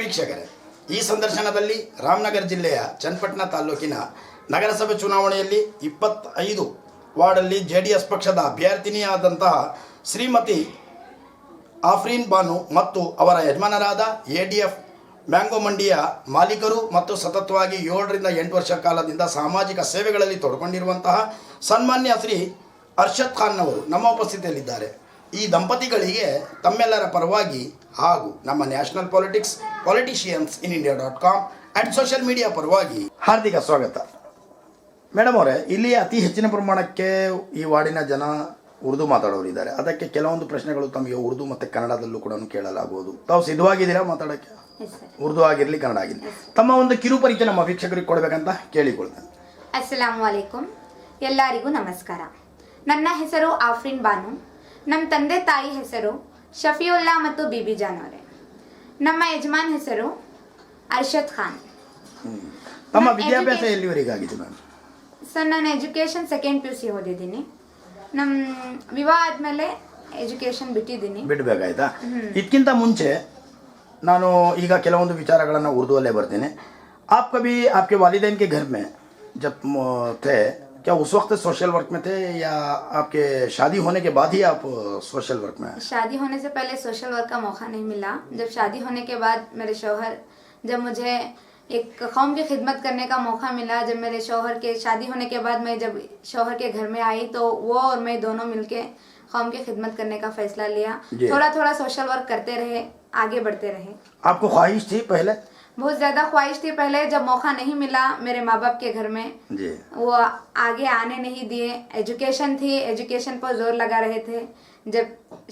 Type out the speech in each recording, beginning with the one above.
ವೀಕ್ಷಕರೇ, ಈ ಸಂದರ್ಶನದಲ್ಲಿ ರಾಮನಗರ ಜಿಲ್ಲೆಯ ಚನ್ನಪಟ್ಟಣ ತಾಲೂಕಿನ ನಗರಸಭೆ ಚುನಾವಣೆಯಲ್ಲಿ 25 ವಾರ್ಡಲ್ಲಿ JDS ಪಕ್ಷದ ಅಭ್ಯರ್ಥಿನಿಯಾದಂತಹ ಶ್ರೀಮತಿ ಆಫ್ರೀನ್ ಬಾನು ಮತ್ತು ಅವರ ಯಜಮಾನರಾದ ADF ಮ್ಯಾಂಗೋ ಮಂಡಿಯ ಮಾಲೀಕರು ಮತ್ತು ಸತತವಾಗಿ 7 ರಿಂದ 8 ವರ್ಷ ಕಾಲದಿಂದ ಸಾಮಾಜಿಕ ಸೇವೆಗಳಲ್ಲಿ ತೊಡಕೊಂಡಿರುವಂತಹ ಸನ್ಮಾನ್ಯ ಶ್ರೀ ಅರ್ಷದ್ ಖಾನ್ ಅವರು ನಮ್ಮ ಉಪಸ್ಥಿತಿಯಲ್ಲಿದ್ದಾರೆ. ಈ ದಂಪತಿಗಳಿಗೆ ತಮ್ಮೆಲ್ಲರ ಪರವಾಗಿ ಹಾಗೂ ನಮ್ಮ national politicians in India and social media ಪರವಾಗಿ ಹಾರ್ದಿಕ ಸ್ವಾಗತ. ಮೇಡಮ್ ಅವರೇ, ಇಲ್ಲಿ ಅತಿ ಹೆಚ್ಚಿನ ಪ್ರಮಾಣಕ್ಕೆ ಈ ವಾರ್ಡಿನ ಜನ ಉರ್ದು ಮಾತಾಡೋರಿದ್ದಾರೆ. ಅದಕ್ಕೆ ಕೆಲವೊಂದು ಪ್ರಶ್ನೆಗಳು ತಮಗೆ ಉರ್ದು ಮತ್ತು ಕನ್ನಡದಲ್ಲೂ ಕೂಡ ಕೇಳಲಾಗುವುದು. ತಾವು ಸಿದ್ಧವಾಗಿದ್ದೀರಾ ಮಾತಾಡೋಕ್ಕೆ? ಉರ್ದು ಆಗಿರಲಿ ಕನ್ನಡ ಆಗಿರಲಿ, ತಮ್ಮ ಒಂದು ಕಿರು ಪರಿಚಯ ನಮ್ಮ ವೀಕ್ಷಕರಿಗೆ ಕೊಡಬೇಕಂತ ಕೇಳಿಕೊಳ್ತೇನೆ. ಅಸ್ಸಲಾಮು ಅಲೈಕುಂ, ಎಲ್ಲರಿಗೂ ನಮಸ್ಕಾರ. ನನ್ನ ಹೆಸರು ಆಫ್ರೀನ್ ಬಾನು. ನಮ್ಮ ತಂದೆ ತಾಯಿ ಹೆಸರು ಶಫಿಯುಲ್ಲಾ ಮತ್ತು ಬಿಬಿ ಜಾನ್ ಅವರೇ. ನಮ್ಮ ಯಜಮಾನ್ ಹೆಸರು ಅರ್ಷದ್ ಖಾನ್. ತಮ್ಮ ವಿದ್ಯಾಭ್ಯಾಸ ಎಲ್ಲಿವರೆಗಾಗಿದೆ ಮ್ಯಾಮ್? ಸರ್, ನಾನು ಎಜುಕೇಶನ್ 2nd PUC ಓದಿದ್ದೀನಿ. ನಮ್ಮ ವಿವಾಹ ಆದಮೇಲೆ ಎಜುಕೇಶನ್ ಬಿಡಬೇಕಾಯ್ತಾ? ಇದಕ್ಕಿಂತ ಮುಂಚೆ ನಾನು ಈಗ ಕೆಲವೊಂದು ವಿಚಾರಗಳನ್ನು ಉರ್ದುವಲ್ಲೇ ಬರ್ತೀನಿ. आप कभी आपके वालिदैन के घर में जब थे, क्या उस वक्त सोशल वर्क में थे या आपके शादी होने के बाद ही आप सोशल वर्क में? शादी होने से पहले सोशल वर्क का मौका नहीं मिला. जब शादी होने के बाद मेरे शौहर, जब मुझे एक कौम की खिदमत करने का मौका मिला, जब मेरे शौहर के शादी होने के बाद मैं जब शौहर के घर में आई तो वो और मैं दोनों मिलके कौम की खिदमत करने का फैसला लिया. थोड़ा थोड़ा सोशल वर्क करते रहे, आगे बढ़ते रहे. आपको ख्वाहिश थी पहले? बहुत ज़्यादा ख्वाहिश थी पहले. जब मौका नहीं मिला मेरे माँ बाप के घर में जी, वो आगे आने नहीं दिए. एजुकेशन थी, एजुकेशन पर जोर लगा रहे थे. जब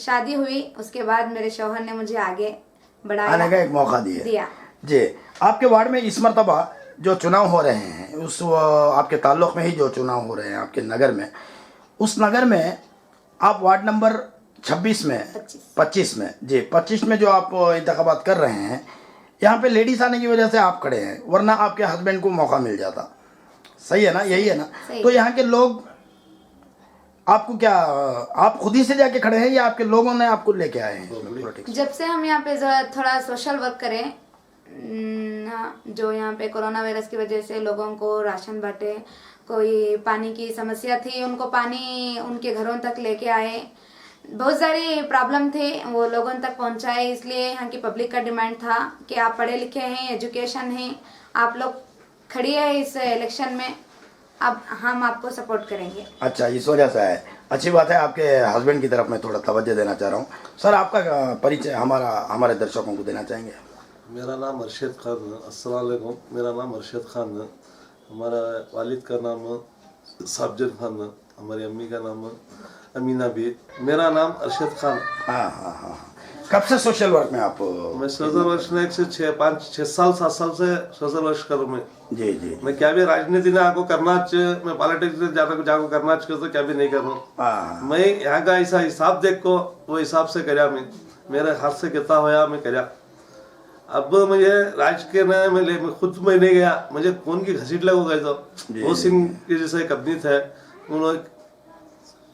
शादी हुई उसके बाद मेरे शौहर ने मुझे आगे बढ़ाया, आने का एक मौका दिया. जी, आपके वार्ड में इस मरतबा जो चुनाव हो रहे हैं, उस आपके ताल्लुक़ में ही जो चुनाव हो रहे हैं आपके नगर में, उस नगर में आप वार्ड नंबर 26 में 25 में जी 25 में जो आप इंतखाबात कर रहे हैं, यहाँ पे लेडीज आने की वजह से आप खड़े हैं, वरना आपके हस्बैंड को मौका मिल जाता. सही है ना? यही है ना? तो यहाँ के लोग आपको क्या, आप खुद ही से जाके खड़े हैं या आपके लोगों ने आपको लेके आए हैं? जब से हम यहाँ पे थोड़ा सोशल वर्क करें, जो यहाँ पे कोरोना वायरस की वजह से लोगों को राशन बांटे, कोई पानी की समस्या थी उनको पानी उनके घरों तक लेके आए, बहुत सारी प्रॉब्लम थे वो लोगों तक पहुँचाए. इसलिए यहाँ की पब्लिक का डिमांड था कि आप पढ़े लिखे हैं, एजुकेशन हैं, आप लोग खड़ी है इस इलेक्शन में, अब हम आपको सपोर्ट करेंगे. अच्छा, इस वजह से है. अच्छी बात है. आपके हस्बैंड की तरफ मैं थोड़ा तवज्जो देना चाह रहा हूँ. सर, आपका परिचय हमारे दर्शकों को देना चाहेंगे? मेरा नाम अरशद खान है. अस्सलाम वालेकुम. मेरा नाम अरशद खान है. हमारा वालिद का नाम साबजद खान है. हमारी अम्मी का नाम अमीना बी. मेरा नाम अरशद खान. हाँ हाँ हाँ. कब से सोशल वर्क में आप? मैं सोशल वर्क में 6 साल 7 साल से सोशल वर्क करूँ मैं. जी जी. मैं क्या भी राजनीति ने आपको करना चाहिए, मैं पॉलिटिक्स में जाको करना चाहिए तो क्या भी नहीं करूँ. मैं यहाँ का ऐसा हिसाब देख को वो हिसाब से कराया. मैं मेरे हाथ से कितना होया मैं कराया. अब मुझे राजकीय मैं खुद में नहीं गया, मुझे कौन की घसीट लगो गए. तो वो सिंह के जैसे कबनी थे, उन्होंने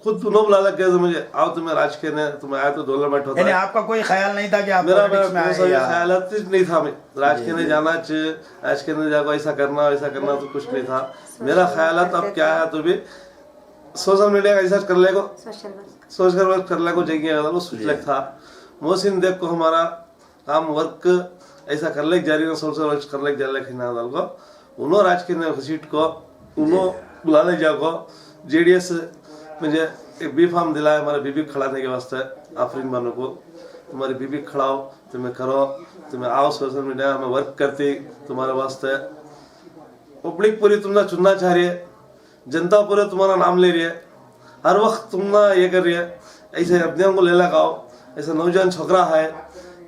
खुद उन्होंने बुला लग गए तो मुझे आओ तुम्हें राजकीय ने तुम्हें आया तो डोलरमेंट होता है. आपका कोई ख्याल नहीं था कि आप मेरा ख्याल नहीं था. मैं राजकीय ने जाना चाहिए, राजकीय ने जाकर ऐसा करना तो कुछ नहीं था. मेरा ख्याल अब क्या है तो भी सोशल मीडिया का ऐसा कर ले को सोशल वर्क कर ले को चाहिए वो सोच था. मोहसिन देख को हमारा काम वर्क ऐसा कर ले जारी सोशल वर्क कर ले जा को उन्होंने राजकीय ने घसीट को उन्होंने बुला ले जाको. JDS मुझे एक बी फार्म दिलाया हमारे बीबी खड़ाने के वास्ते. आफरीन बानो को तुम्हारी बीबी खड़ाओ, तुम्हें करो, तुम्हें आओ सोशल मीडिया में वर्क करती तुम्हारे वास्ते. पब्लिक पूरी तुमने चुनना चाह रही है, जनता पूरे तुम्हारा नाम ले रही है, हर वक्त तुमने ये कर रही है. ऐसे अपने को ले लगाओ, ऐसे नौजवान छोकरा है,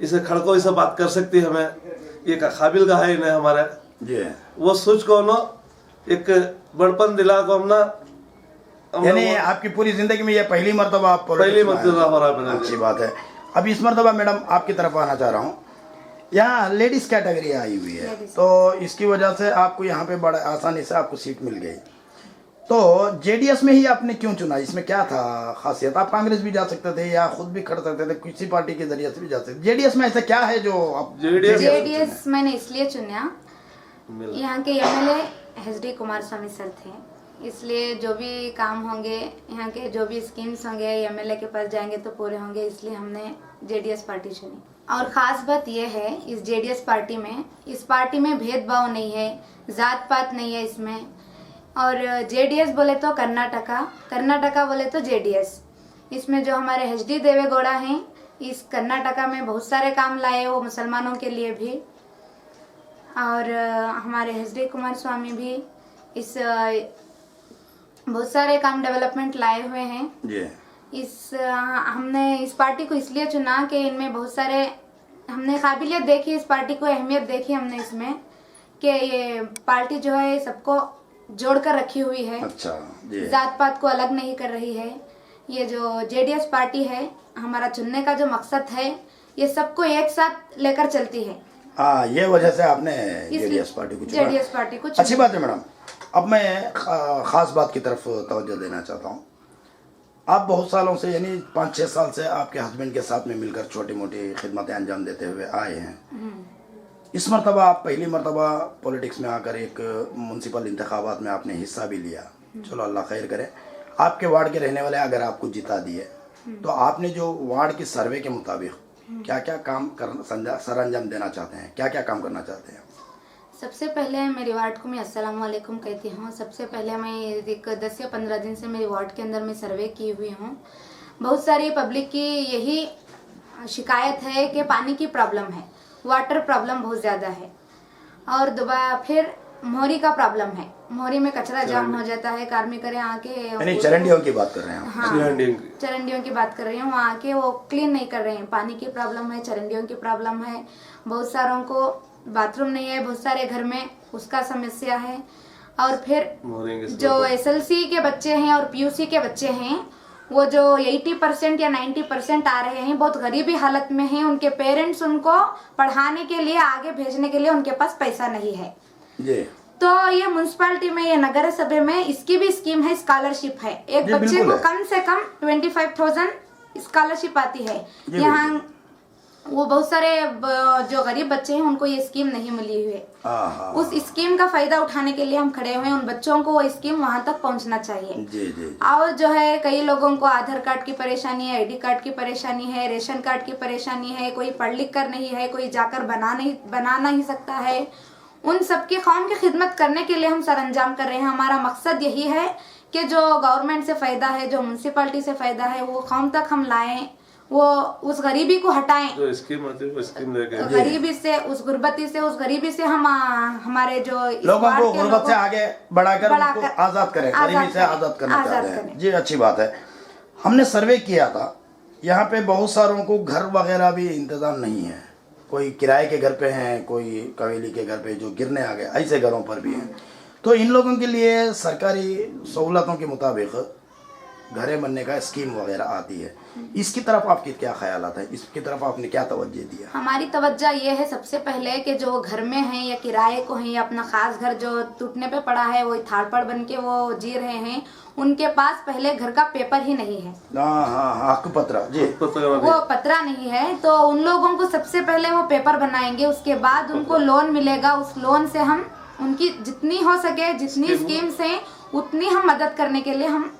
इसे खड़को ऐसा बात कर सकती है. हमें ये काबिल का है इन्हें हमारे वो सोच को ना एक बड़पन दिला को हम ना. यानी आपकी पूरी जिंदगी में ये पहली मर्तबा आप पहली मर्तबा हो रहा है. अच्छी बात है. अब इस मर्तबा मैडम आपकी तरफ आना चाह रहा हूँ. यहाँ लेडीज कैटेगरी आई हुई है, तो इसकी वजह से आपको यहाँ पे बड़ा आसानी से आपको सीट मिल गई. तो जेडीएस में ही आपने क्यों चुना? इसमें क्या था खासियत? आप कांग्रेस भी जा सकते थे या खुद भी खड़ सकते थे, किसी पार्टी के जरिए से भी जा सकते थे। जेडीएस में ऐसा क्या है जो आप जेडीएस मैंने इसलिए चुना, यहाँ के एमएलए एचडी कुमार स्वामी सर थे, इसलिए जो भी काम होंगे, यहाँ के जो भी स्कीम्स होंगे एमएलए के पास जाएंगे तो पूरे होंगे, इसलिए हमने जेडीएस पार्टी चुनी। और ख़ास बात यह है इस जेडीएस पार्टी में भेदभाव नहीं है, जात पात नहीं है इसमें। और जेडीएस बोले तो कर्नाटका बोले तो जेडीएस। इसमें जो हमारे एचडी देवेगौड़ा हैं, इस कर्नाटका में बहुत सारे काम लाए, वो मुसलमानों के लिए भी। और हमारे एचडी कुमार स्वामी भी इस बहुत सारे काम डेवलपमेंट लाए हुए हैं। हमने इस पार्टी को इसलिए चुना कि इनमें बहुत सारे हमने काबिलियत देखी, इस पार्टी को अहमियत देखी हमने इसमें कि ये पार्टी जो है सबको जोड़कर रखी हुई है। अच्छा, जात पात को अलग नहीं कर रही है। ये जो जेडीएस पार्टी है, हमारा चुनने का जो मकसद है, ये सबको एक साथ लेकर चलती है। ये वजह से आपने जेडीएस पार्टी को चुना। जेडीएस पार्टी को अच्छी बात है मैडम। अब मैं खास बात की तरफ तवज्जो देना चाहता हूँ। आप बहुत सालों से, यानी 5-6 साल से आपके हस्बैंड के साथ में मिलकर छोटी मोटी खिदमतें अंजाम देते हुए आए हैं। इस मरतबा आप पहली मरतबा पॉलिटिक्स में आकर एक म्यूनसिपल इंतखाबात में आपने हिस्सा भी लिया। चलो अल्लाह खैर करे। आपके वार्ड के रहने वाले अगर आपको जिता दिए तो आपने जो वार्ड की सर्वे के मुताबिक क्या क्या काम सर अंजाम देना चाहते हैं, क्या क्या काम करना चाहते हैं? सबसे पहले मेरी वार्ड को मैं अस्सलाम वालेकुम कहती हूँ। सबसे पहले मैं एक 10 या 15 दिन से मेरी वार्ड के अंदर मैं सर्वे की हुई हूँ। बहुत सारी पब्लिक की यही शिकायत है कि पानी की प्रॉब्लम है, वाटर प्रॉब्लम बहुत ज़्यादा है। और दोबारा फिर मोहरी का प्रॉब्लम है, मोहरी में कचरा जाम हो जाता है। कार्मिक आके चरंडियों की बात कर रहे हैं। हाँ, चरंडियों की बात कर रही हूँ। वहाँ आके वो क्लीन नहीं कर रहे हैं। पानी की प्रॉब्लम है, चरंडियों की प्रॉब्लम है, बहुत सारों को बाथरूम नहीं है, बहुत सारे घर में उसका समस्या है। और फिर जो एसएलसी के बच्चे हैं और पीयूसी के बच्चे हैं, वो जो 80% या 90% आ रहे हैं, बहुत गरीबी हालत में हैं। उनके पेरेंट्स उनको पढ़ाने के लिए, आगे भेजने के लिए उनके पास पैसा नहीं है। तो ये म्युनिसिपालिटी में, ये नगर सभा में इसकी भी स्कीम है, स्कॉलरशिप है। एक बच्चे को कम से कम 25,000 स्कॉलरशिप आती है। यहाँ वो बहुत सारे जो गरीब बच्चे हैं उनको ये स्कीम नहीं मिली हुई है। उस स्कीम का फायदा उठाने के लिए हम खड़े हुए हैं। उन बच्चों को वो स्कीम वहां तक पहुंचना चाहिए। और जो है कई लोगों को आधार कार्ड की परेशानी है, आईडी कार्ड की परेशानी है, रेशन कार्ड की परेशानी है, कोई पढ़ लिख कर नहीं है, कोई जाकर बना नहीं सकता है। उन सबकी कौम की खिदमत करने के लिए हम सरअंजाम कर रहे हैं। हमारा मकसद यही है कि जो गवर्नमेंट से फायदा है, जो म्यूनसिपालिटी से फायदा है, वो कौम तक हम लाएं, वो उस गरीबी को हटाएं। जो स्कीम आती है वो स्कीम लेके गरीबी से, उस गुर्बती से, उस गरीबी से हम हमारे जो लोगों को गुर्बत से आगे बढ़ाकर उनको आजाद करें, गरीबी से आजाद करना चाहते हैं। जी अच्छी बात है। हमने सर्वे किया था, यहाँ पे बहुत सारों को घर वगैरह भी इंतजाम नहीं है। कोई किराए के घर पे हैं, कोई कवेली के घर पे जो गिरने आ गए, ऐसे घरों पर भी हैं। तो इन लोगों के लिए सरकारी सहूलतों के मुताबिक घरें बनने का स्कीम वगैरह आती है। इसकी तरफ आपके क्या ख्यालात हैं? इसकी तरफ आपने क्या तवज्जो दिया? हमारी तवज्जो ये है सबसे पहले कि जो घर में हैं या किराए को हैं या अपना खास घर जो टूटने पे पड़ा है, वो थाड़पड़ बन के वो जी रहे हैं, उनके पास पहले घर का पेपर ही नहीं है। हक पत्रा, जी वो पत्रा नहीं है। तो उन लोगों को सबसे पहले वो पेपर बनाएंगे, उसके बाद उनको लोन मिलेगा। उस लोन से हम उनकी जितनी हो सके, जितनी स्कीम्स हैं, उतनी हम मदद करने के लिए, हम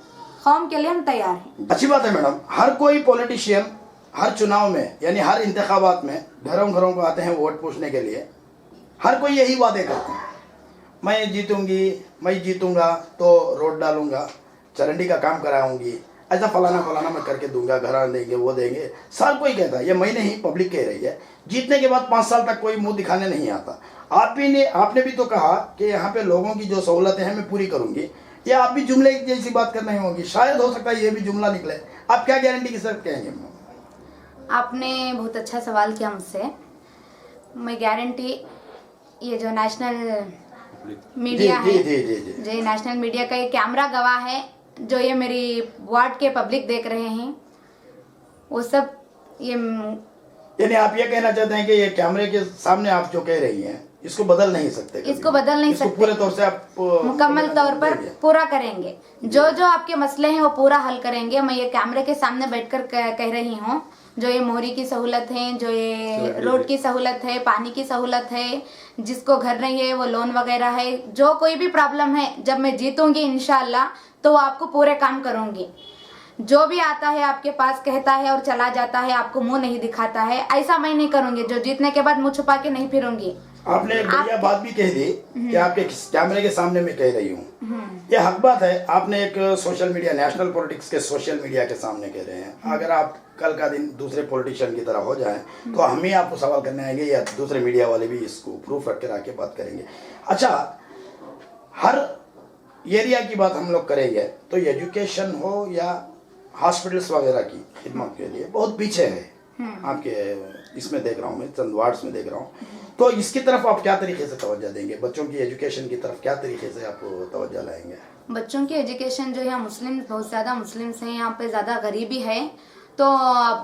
कौम के लिए हम तैयार हैं। अच्छी बात है मैडम। हर कोई पॉलिटिशियन हर चुनाव में, यानी हर इंतखाबात में घरों घरों को आते हैं वोट पूछने के लिए। हर कोई यही वादे करते हैं, मैं जीतूंगी, मैं जीतूंगा तो रोड डालूंगा, चरंडी का काम कराऊंगी, ऐसा फलाना फलाना मैं करके दूंगा, घर देंगे, वो देंगे। साल कोई कहता है, ये मैं नहीं, पब्लिक कह रही है। जीतने के बाद 5 साल तक कोई मुंह दिखाने नहीं आता। आपने भी तो कहा कि यहाँ पे लोगों की जो सहूलतें हैं मैं पूरी करूंगी। या आप भी जुमले जैसी बात कर रहे होंगी, शायद हो सकता है ये भी जुमला निकले। आप क्या गारंटी के साथ कहेंगे? आपने बहुत अच्छा सवाल किया मुझसे। मैं गारंटी, ये जो नेशनल मीडिया है, जो नेशनल मीडिया का ये कैमरा गवाह है, जो ये मेरी वार्ड के पब्लिक देख रहे हैं, वो सब ये, यानी आप ये कहना चाहते हैं कि ये कैमरे के सामने आप जो कह रही हैं, इसको बदल नहीं सकते कभी। इसको बदल नहीं इसको सकते। पूरे तौर से आप मुकम्मल तौर पर देंगे। पूरा करेंगे। जो जो आपके मसले हैं वो पूरा हल करेंगे। मैं ये कैमरे के सामने बैठकर कह रही हूँ, जो ये मोहरी की सहूलत है, जो ये रोड की सहूलत है, पानी की सहूलत है, जिसको घर नहीं है वो लोन वगैरह है, जो कोई भी प्रॉब्लम है, जब मैं जीतूंगी इंशाल्लाह तो वो आपको पूरे काम करूंगी। जो भी आता है आपके पास कहता है और चला जाता है, आपको मुंह नहीं दिखाता है, ऐसा मैं नहीं करूंगी। जो जीतने के बाद मुंह छुपा के नहीं फिरूंगी। आपने एक बढ़िया बात भी कह दी कि आपके कैमरे के सामने मैं कह रही हूँ, ये हक बात है। आपने एक सोशल मीडिया, नेशनल पॉलिटिक्स के सोशल मीडिया के सामने कह रहे हैं। अगर आप कल का दिन दूसरे पॉलिटिशियन की तरह हो जाएं तो हम ही आपको सवाल करने आएंगे या दूसरे मीडिया वाले भी इसको प्रूफ रख कर आके बात करेंगे। अच्छा, हर एरिया की बात हम लोग करेंगे तो एजुकेशन हो या हॉस्पिटल्स वगैरह की खिदमत के लिए बहुत पीछे है। आपके इसमें देख रहा हूँ मैं, चंद वार्ड्स में देख रहा हूँ। तो इसकी तरफ आप क्या तरीके से तवज्जो देंगे? बच्चों की एजुकेशन की तरफ क्या तरीके से आप तवज्जो लाएंगे? बच्चों की एजुकेशन जो यहाँ मुस्लिम, बहुत ज़्यादा मुस्लिम्स हैं यहाँ पे, ज़्यादा गरीबी है, तो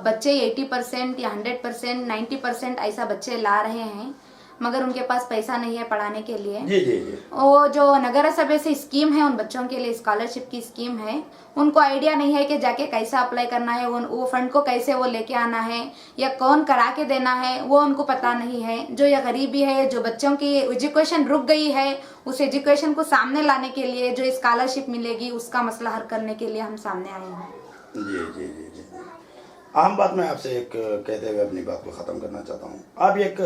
बच्चे 80% या 100%, 90% ऐसा बच्चे ला रहे हैं, मगर उनके पास पैसा नहीं है पढ़ाने के लिए। जी जी जी। वो जो नगर सभा से स्कीम है, उन बच्चों के लिए स्कॉलरशिप की स्कीम है, उनको आइडिया नहीं है कि जाके कैसा अप्लाई करना है, वो फंड को कैसे वो लेके आना है या कौन करा के देना है, वो उनको पता नहीं है। जो ये गरीबी है, जो बच्चों की एजुकेशन रुक गई है, उस एजुकेशन को सामने लाने के लिए जो स्कॉलरशिप मिलेगी उसका मसला हल करने के लिए हम सामने आए हैं। जी जी जी जी। आम बात मैं आपसे एक कहते हुए अपनी बात को ख़त्म करना चाहता हूँ। आप एक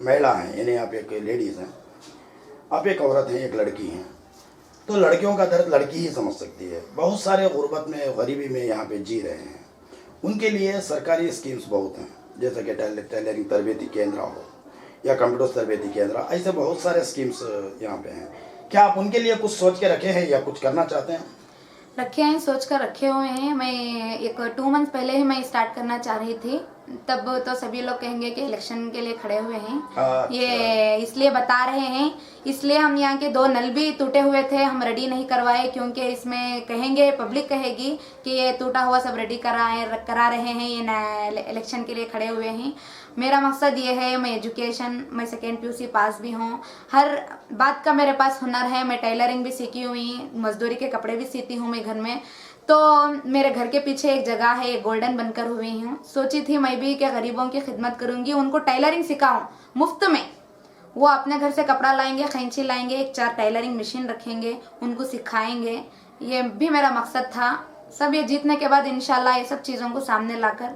महिला हैं, यानी आप एक लेडीज़ हैं, आप एक औरत हैं, एक लड़की हैं, तो लड़कियों का दर्द लड़की ही समझ सकती है। बहुत सारे गुर्बत में, गरीबी में यहाँ पे जी रहे हैं। उनके लिए सरकारी स्कीम्स बहुत हैं, जैसे कि टेलरिंग तरबेती केंद्र हो या कंप्यूटर तरबेती केंद्र, ऐसे बहुत सारे स्कीम्स यहाँ पे हैं। क्या आप उनके लिए कुछ सोच के रखे हैं या कुछ करना चाहते हैं? रखे हैं, सोच कर रखे हुए हैं। मैं एक 2 मंथ पहले ही मैं स्टार्ट करना चाह रही थी, तब तो सभी लोग कहेंगे कि इलेक्शन के लिए खड़े हुए हैं। अच्छा। ये इसलिए बता रहे हैं, इसलिए हम यहाँ के 2 नल भी टूटे हुए थे, हम रेडी नहीं करवाए, क्योंकि इसमें कहेंगे, पब्लिक कहेगी कि ये टूटा हुआ सब रेडी करा रहे हैं, ये इलेक्शन के लिए खड़े हुए हैं। मेरा मकसद ये है, मैं एजुकेशन, मैं 2nd PUC पास भी हूँ, हर बात का मेरे पास हुनर है। मैं टेलरिंग भी सीखी हुई, मजदूरी के कपड़े भी सीती हूँ मैं घर में। तो मेरे घर के पीछे एक जगह है, एक गोल्डन बनकर हुई हूँ। सोची थी मैं भी कि गरीबों की खिदमत करूँगी, उनको टेलरिंग सिखाऊँ मुफ्त में। वो अपने घर से कपड़ा लाएंगे, खैंची लाएंगे, एक 4 टेलरिंग मशीन रखेंगे, उनको सिखाएंगे। ये भी मेरा मकसद था। सब ये जीतने के बाद इंशाल्लाह ये सब चीज़ों को सामने लाकर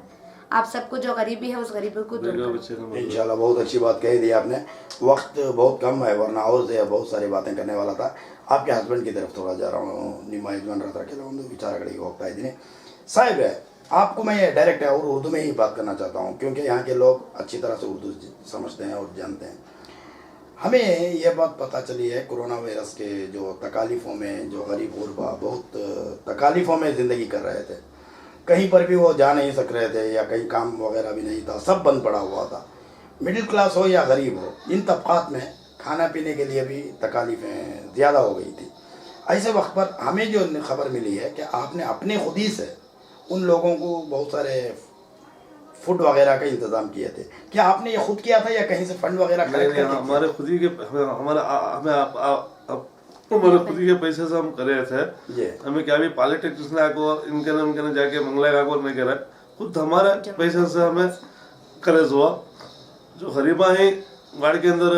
आप सबको जो गरीबी है उस गरीबी को दूर करें। इंशाल्लाह। बहुत अच्छी बात कह दी आपने। वक्त बहुत कम है, वरना और से बहुत सारी बातें करने वाला था। आपके हस्बैंड की तरफ थोड़ा जा रहा हूँ। ನಿಮ್ಮ ಯಜಮಾನರ ಕೆಲವೊಂದು ವಿಚಾರಗಳಿಗೆ ಹೋಗ್ತಾ ಇದ್ದೀನಿ साहिब। आपको मैं डायरेक्ट और उर्दू में ही बात करना चाहता हूँ, क्योंकि यहाँ के लोग अच्छी तरह से उर्दू समझते हैं और जानते हैं। हमें ये बात पता चली है, कोरोना वायरस के जो तकालीफ़ों में, जो गरीब गुरबा बहुत तकालीफ़ों में ज़िंदगी कर रहे थे, कहीं पर भी वो जा नहीं सक रहे थे या कहीं काम वगैरह भी नहीं था, सब बंद पड़ा हुआ था। मिडिल क्लास हो या गरीब हो, इन तबक़ात में खाना पीने के लिए भी तकालीफ़ें ज़्यादा हो गई थी। ऐसे वक्त पर हमें जो खबर मिली है कि आपने अपने खुद ही से उन लोगों को बहुत सारे फूड वगैरह का इंतज़ाम किए थे। क्या आपने ये खुद किया था या कहीं से फंड वगैरह कलेक्ट करके? हमारे खुद ही के हमारे खुद ही के पैसे से हम करे थे। हमें क्या भी पॉलिटिक्स इनके जाके मंगलेगा को नहीं करा, खुद हमारे पैसे से हमें करे हुआ। जो गरीबा है वार्ड के अंदर,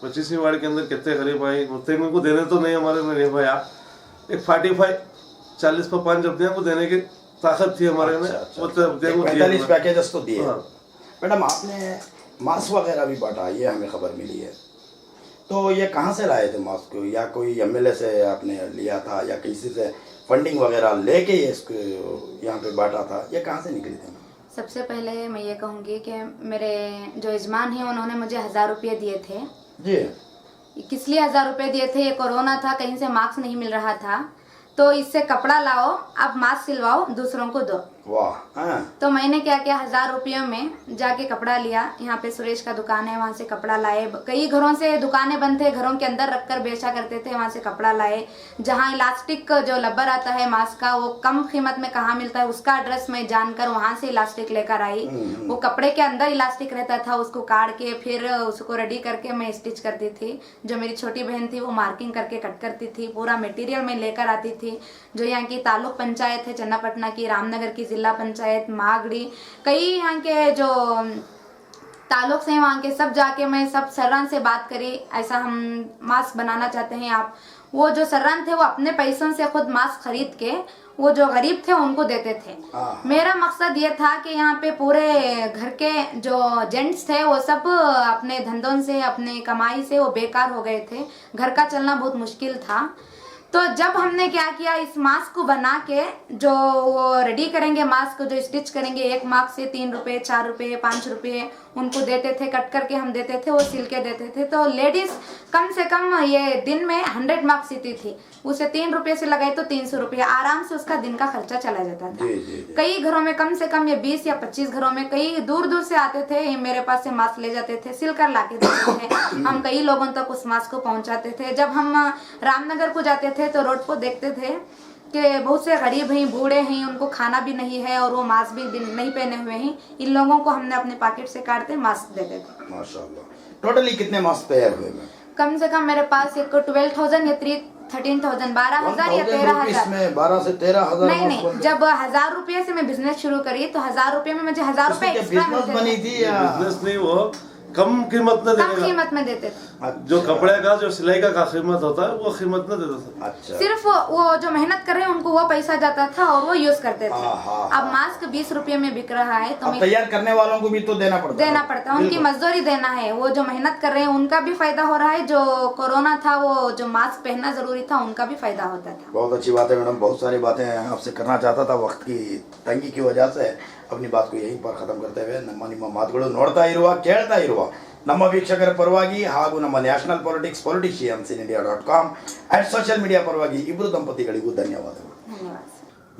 25वीं वार्ड के अंदर कितने गरीब आई उतने को देने तो नहीं हमारे में नहीं भैया। एक 45-40 पर 5 रुपये को देने की ताकत थी हमारे में। 45 पैकेजेस तो दिए। मैडम, आपने मास्क वगैरह भी बांटा, ये हमें खबर मिली है। तो ये कहाँ से लाए थे मास्क? या कोई MLA से आपने लिया था या किसी से फंडिंग वगैरह लेके ये इसको यहाँ पे बांटा था? ये कहाँ से निकली थी? सबसे पहले मैं ये कहूँगी कि मेरे जो यजमान हैं उन्होंने मुझे 1000 रुपये दिए थे। जी। किस लिए 1000 रुपये दिए थे? ये कोरोना था, कहीं से मास्क नहीं मिल रहा था, तो इससे कपड़ा लाओ, आप मास्क सिलवाओ, दूसरों को दो। वाह हाँ। तो मैंने क्या किया, 1000 रुपयों में जाके कपड़ा लिया। यहाँ पे सुरेश का दुकान है, वहाँ से कपड़ा लाए। कई घरों से दुकानें बंद थे, घरों के अंदर रखकर बेचा करते थे, वहाँ से कपड़ा लाए। जहाँ इलास्टिक जो लब्बर आता है मास्क का, वो कम कीमत में कहाँ मिलता है उसका एड्रेस मैं जानकर वहाँ से इलास्टिक लेकर आई। वो कपड़े के अंदर इलास्टिक रहता था, उसको काट के फिर उसको रेडी करके मैं स्टिच करती थी। जो मेरी छोटी बहन थी वो मार्किंग करके कट करती थी। पूरा मटेरियल मैं लेकर आती थी। जो यहाँ की तालुक पंचायत है चन्नापटना की, रामनगर की जिला पंचायत, मागड़ी, कई यहाँ के जो ताल्लुक से वहाँ के सब जाके मैं सब सर्रान से बात करी, ऐसा हम मास्क बनाना चाहते हैं आप। वो जो सर्रान थे वो अपने पैसों से खुद मास्क खरीद के वो जो गरीब थे उनको देते थे। मेरा मकसद ये था कि यहाँ पे पूरे घर के जो जेंट्स थे वो सब अपने धंधों से, अपने कमाई से वो बेकार हो गए थे। घर का चलना बहुत मुश्किल था। तो जब हमने क्या किया, इस मास्क को बना के जो वो रेडी करेंगे, मास्क जो स्टिच करेंगे, एक मास्क से 3 रुपए, 4 रुपए, 5 रुपए उनको देते थे, कट करके हम देते थे, वो सिल के देते थे। तो लेडीज कम से कम ये दिन में 100 मास्क सीती थी। उसे 3 रुपए से लगाए तो 300 रुपये, आराम से उसका दिन का खर्चा चला जाता था। कई घरों में कम से कम ये 20 या 25 घरों में कई दूर दूर से आते थे, ये मेरे पास से मास्क ले जाते थे, सिल कर ला के देते थे। हम कई लोगों तक उस मास्क को पहुंचाते थे। जब हम रामनगर को जाते थे तो रोड को देखते थे कि बहुत से गरीब हैं, बूढ़े हैं, उनको खाना भी नहीं है और वो मास्क भी नहीं पहने हुए हैं। इन लोगों को हमने अपने पॉकेट से काटते मास्क देते थे। माशाल्लाह। टोटली कितने मास्क तैयार हुए? कम से कम मेरे पास एक 12,000 या 13,000, 12,000 या 13,000 में 12 से 13,000। नहीं, जब 1000 रुपये से मैं बिजनेस शुरू करी तो 1000 रुपये में मुझे 1000 रुपये एक्स्ट्रा मिलते थे। बनी थी या बिजनेस नहीं, वो कम कीमत में कम कीमत में देते थे। जो कपड़े का जो सिलाई का कीमत होता है वो कीमत में देते थे। अच्छा। सिर्फ वो जो मेहनत कर रहे हैं उनको वो पैसा जाता था और वो यूज करते थे। हाँ। अब मास्क 20 रुपये में बिक रहा है तो तैयार करने वालों को भी तो देना पड़ता है, उनकी मजदूरी देना है। वो जो मेहनत कर रहे हैं उनका भी फायदा हो रहा है। जो कोरोना था वो जो मास्क पहनना जरूरी था उनका भी फायदा होता था। बहुत अच्छी बात है मैडम। बहुत सारी बातें आपसे करना चाहता था, वक्त की तंगी की वजह से अपनी बात को यहीं पर खत्म करते हुए, ನಿಮ್ಮ ಮಾತುಗಳು ನೋಡ್ತಾ ಇರುವ ಕೇಳ್ತಾ ಇರುವ ನಮ್ಮ ವೀಕ್ಷಕರ ಪರವಾಗಿ ಹಾಗೂ ನಮ್ಮ national politics.politicians.in.india.com and social media ಪರವಾಗಿ ಇಬ್ಬರು ದಂಪತಿಗಳಿಗೂ ಧನ್ಯವಾದಗಳು.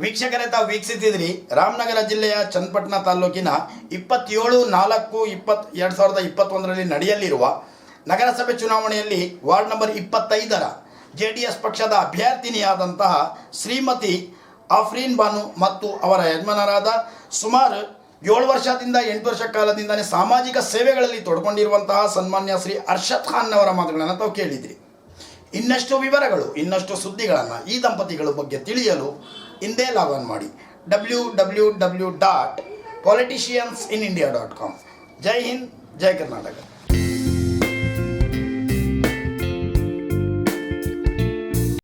ವೀಕ್ಷಕರೇ, ತಾವು ವೀಕ್ಷಿಸಿದ್ರಿ ರಾಮನಗರ ಜಿಲ್ಲೆಯ ಚನ್ನಪಟ್ಟಣ ತಾಲೂಕಿನ 27/4/2021 ನಡೆಯಲಿರುವ ನಗರಸಭೆ ಚುನಾವಣೆಯಲ್ಲಿ ವಾರ್ಡ್ ನಂಬರ್ 25ರ JDS ಪಕ್ಷದ ಅಭ್ಯರ್ಥಿನಿಯಾದಂತಹ ಶ್ರೀಮತಿ ಆಫ್ರೀನ್ ಬಾನು ಮತ್ತು ಅವರ ಯಜಮಾನರಾದ ಸುಮಾರು 7 ವರ್ಷದಿಂದ 8 ವರ್ಷ ಕಾಲದಿಂದಲೇ ಸಾಮಾಜಿಕ ಸೇವೆಗಳಲ್ಲಿ ತೊಡಕೊಂಡಿರುವಂತಹ ಸನ್ಮಾನ್ಯ ಶ್ರೀ ಅರ್ಷದ್ ಖಾನ್ ಅವರ ಮಾತುಗಳನ್ನು ತಾವು ಕೇಳಿದ್ರಿ. ಇನ್ನಷ್ಟು ವಿವರಗಳು, ಇನ್ನಷ್ಟು ಸುದ್ದಿಗಳನ್ನು ಈ ದಂಪತಿಗಳ ಬಗ್ಗೆ ತಿಳಿಯಲು ಹಿಂದೆ ಲಾಗಿನ್ ಮಾಡಿ www.politiciansinIndia.com. ಜೈ ಹಿಂದ್, ಜೈ ಕರ್ನಾಟಕ.